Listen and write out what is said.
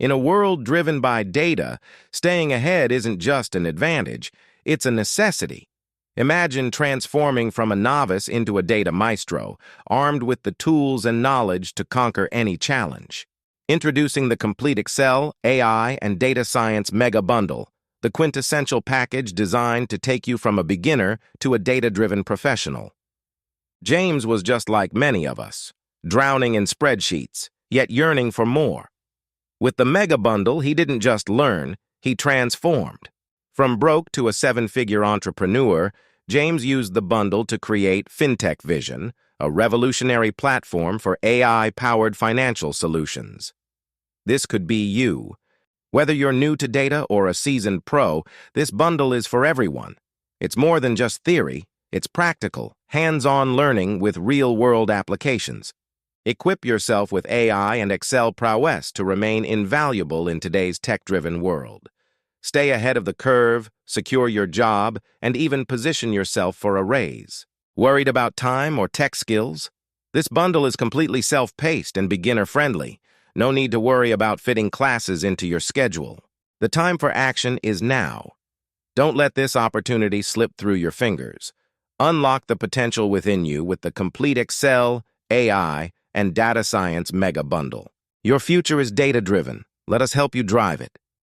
In a world driven by data, staying ahead isn't just an advantage, it's a necessity. Imagine transforming from a novice into a data maestro, armed with the tools and knowledge to conquer any challenge. Introducing the complete Excel, AI, and data science mega bundle, the quintessential package designed to take you from a beginner to a data-driven professional. James was just like many of us, drowning in spreadsheets, yet yearning for more. With the mega bundle, he didn't just learn, he transformed. From broke to a seven-figure entrepreneur, James used the bundle to create FinTech Vision, a revolutionary platform for AI-powered financial solutions. This could be you. Whether you're new to data or a seasoned pro, this bundle is for everyone. It's more than just theory, it's practical, hands-on learning with real-world applications. Equip yourself with AI and Excel prowess to remain invaluable in today's tech-driven world. Stay ahead of the curve, secure your job, and even position yourself for a raise. Worried about time or tech skills? This bundle is completely self-paced and beginner-friendly. No need to worry about fitting classes into your schedule. The time for action is now. Don't let this opportunity slip through your fingers. Unlock the potential within you with the complete Excel, AI, and data science mega bundle. Your future is data-driven. Let us help you drive it.